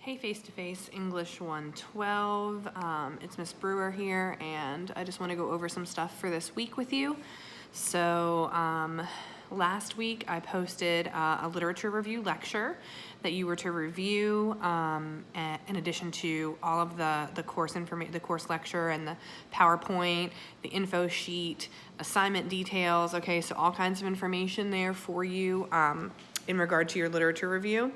Hey, Face-to-Face English 112. It's Miss Brewer here, and I just want to go over some stuff for this week with you. So last week I posted a literature review lecture that you were to review in addition to all of the course information, the course lecture and the PowerPoint, the info sheet, assignment details. Okay, so all kinds of information there for you in regard to your literature review.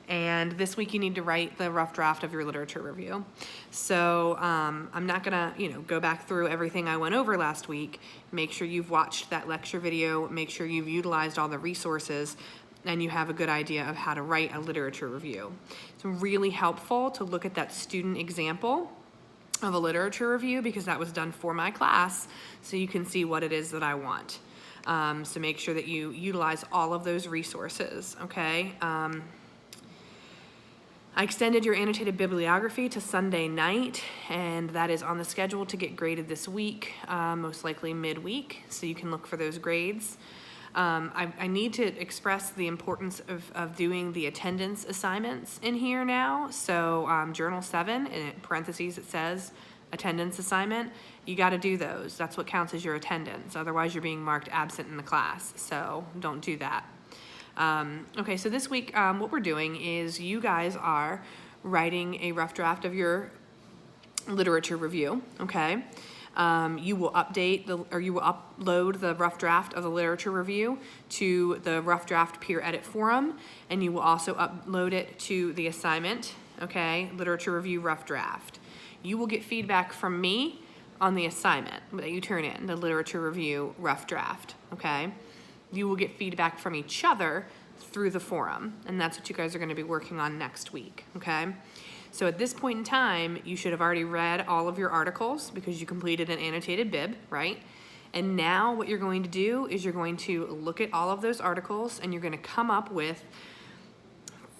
And this week you need to write the rough draft of your literature review. So I'm not gonna, go back through everything I went over last week. Make sure you've watched that lecture video, make sure you've utilized all the resources, and you have a good idea of how to write a literature review. It's really helpful to look at that student example of a literature review because that was done for my class, so you can see what it is that I want. So make sure that you utilize all of those resources, okay? I extended your annotated bibliography to Sunday night, and that is on the schedule to get graded this week, most likely midweek, so you can look for those grades. I need to express the importance of doing the attendance assignments in here now. So Journal 7, in parentheses it says attendance assignment, you got to do those. That's what counts as your attendance. Otherwise you're being marked absent in the class, so don't do that. Okay, so this week what we're doing is you guys are writing a rough draft of your literature review, okay? You will upload the rough draft of the literature review to the rough draft peer edit forum, and you will also upload it to the assignment, okay? Literature review rough draft. You will get feedback from me on the assignment that you turn in, the literature review rough draft, okay? You will get feedback from each other through the forum, and that's what you guys are going to be working on next week, okay? So at this point in time, you should have already read all of your articles because you completed an annotated bib, right? And now what you're going to do is you're going to look at all of those articles and you're going to come up with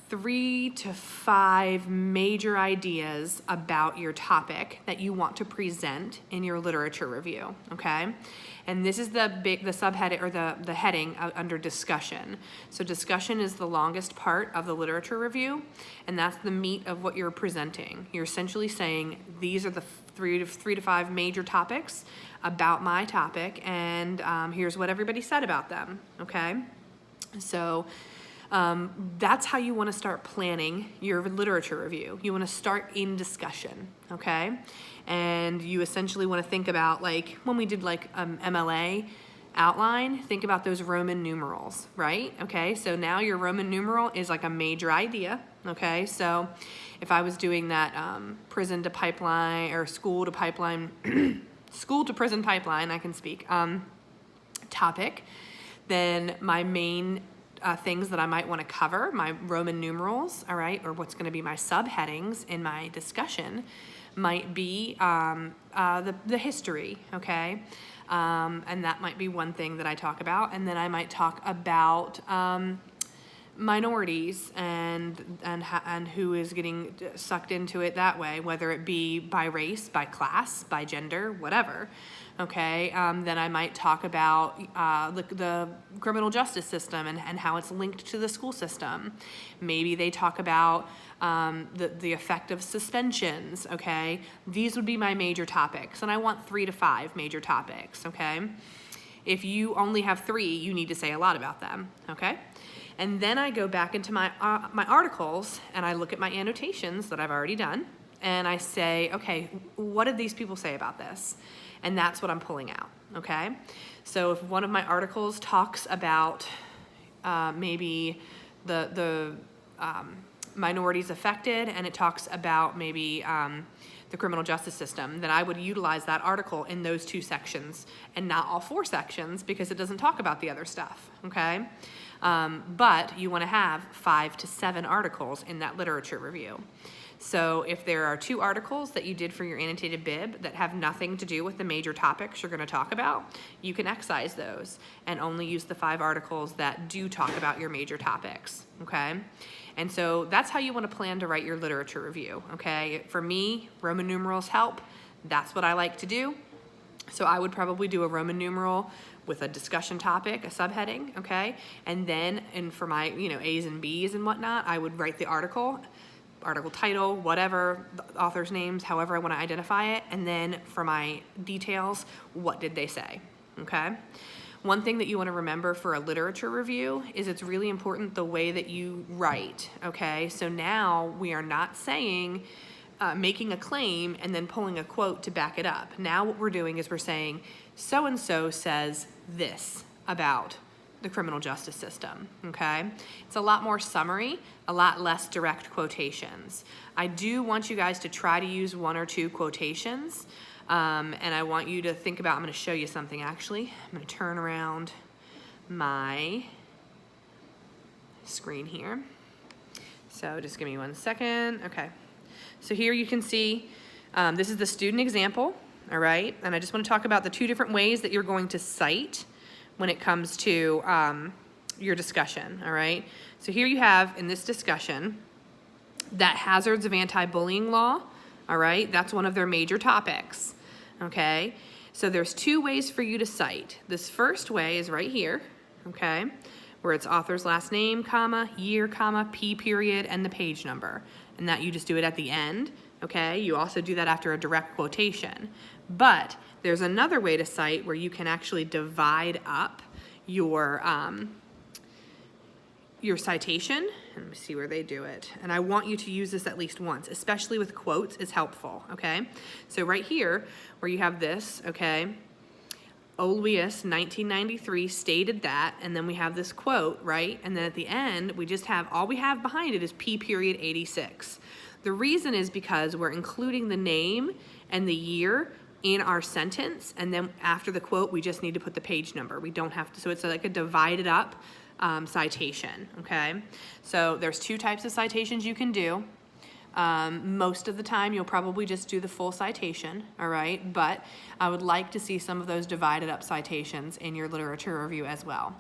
3 to 5 major ideas about your topic that you want to present in your literature review, okay? And this is the subheading or the heading under discussion. So discussion is the longest part of the literature review, and that's the meat of what you're presenting. You're essentially saying these are the 3 to 5 major topics about my topic, and here's what everybody said about them, okay? So that's how you want to start planning your literature review. You want to start in discussion, okay? And you essentially want to think about, like, when we did like MLA outline, think about those Roman numerals, right? Okay, so now your Roman numeral is like a major idea, okay? So if I was doing that prison to pipeline or school to pipeline, school to prison pipeline, I can speak, topic, then my main things that I might want to cover, my Roman numerals, all right, or what's going to be my subheadings in my discussion might be the history, okay, and that might be one thing that I talk about, and then I might talk about minorities and who is getting sucked into it that way, whether it be by race, by class, by gender, whatever. Okay, then I might talk about the criminal justice system and how it's linked to the school system. Maybe they talk about the effect of suspensions, okay? These would be my major topics, and I want 3 to 5 major topics, okay? If you only have 3, you need to say a lot about them, okay? And then I go back into my articles, and I look at my annotations that I've already done, and I say, okay, what did these people say about this? And that's what I'm pulling out, okay? So if one of my articles talks about maybe the minorities affected, and it talks about maybe the criminal justice system, then I would utilize that article in those 2 sections and not all 4 sections because it doesn't talk about the other stuff, okay? But you want to have 5 to 7 articles in that literature review. So if there are 2 articles that you did for your annotated bib that have nothing to do with the major topics you're going to talk about, you can excise those and only use the 5 articles that do talk about your major topics, okay? And so that's how you want to plan to write your literature review, okay? For me, Roman numerals help. That's what I like to do. So I would probably do a Roman numeral with a discussion topic, a subheading, okay? And then, for my, A's and B's and whatnot, I would write the article article title, whatever, the author's names, however I want to identify it, and then for my details, what did they say, okay? One thing that you want to remember for a literature review is it's really important the way that you write, okay? So now we are not saying, making a claim and then pulling a quote to back it up. Now what we're doing is we're saying, so-and-so says this about the criminal justice system, okay? It's a lot more summary, a lot less direct quotations. I do want you guys to try to use 1 or 2 quotations, and I want you to think about, I'm gonna show you something actually. I'm gonna turn around my screen here. So just give me 1 second, okay. So here you can see, this is the student example, all right? And I just wanna talk about the 2 different ways that you're going to cite when it comes to your discussion, all right? So here you have, in this discussion, that hazards of anti-bullying law, all right? That's one of their major topics, okay? So there's 2 ways for you to cite. This first way is right here, okay? Where it's author's last name, comma, year, comma, P period, and the page number. And that you just do it at the end, okay? You also do that after a direct quotation. But there's another way to cite where you can actually divide up your citation. Let me see where they do it. And I want you to use this at least once, especially with quotes, is helpful, okay? So right here, where you have this, okay, Oleus, 1993, stated that, and then we have this quote, right? And then at the end, we just have, all we have behind it is P period 86. The reason is because we're including the name and the year in our sentence, and then after the quote, we just need to put the page number. We don't have to, so it's like a divided up citation, okay? So there's 2 types of citations you can do. Most of the time, you'll probably just do the full citation, all right? But I would like to see some of those divided up citations in your literature review as well.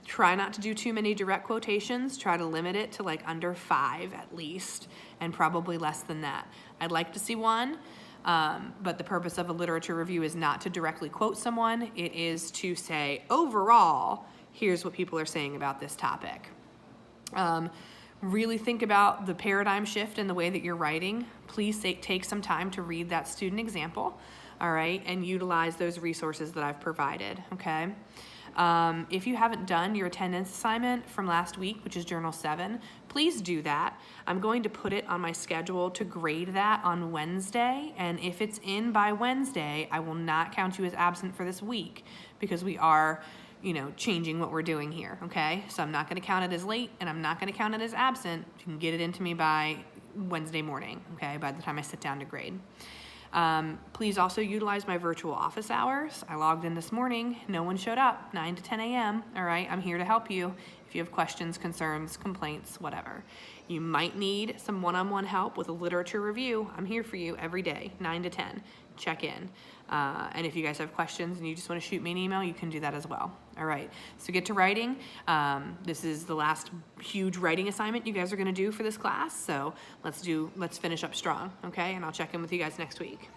Try not to do too many direct quotations. Try to limit it to like under 5 at least, and probably less than that. I'd like to see 1. But the purpose of a literature review is not to directly quote someone. It is to say, overall, here's what people are saying about this topic. Really think about the paradigm shift in the way that you're writing. Please take some time to read that student example, all right, and utilize those resources that I've provided, okay? If you haven't done your attendance assignment from last week, which is Journal 7, please do that. I'm going to put it on my schedule to grade that on Wednesday, and if it's in by Wednesday, I will not count you as absent for this week because we are, you know, changing what we're doing here, okay? So I'm not gonna count it as late, and I'm not gonna count it as absent. You can get it into me by Wednesday morning, okay, by the time I sit down to grade. Please also utilize my virtual office hours. I logged in this morning, no one showed up, 9 to 10 a.m., all right? I'm here to help you if you have questions, concerns, complaints, whatever. You might need some one-on-one help with a literature review. I'm here for you every day, 9 to 10. Check in. And if you guys have questions and you just want to shoot me an email, you can do that as well. All right, so get to writing. This is the last huge writing assignment you guys are going to do for this class, so let's finish up strong, okay? And I'll check in with you guys next week.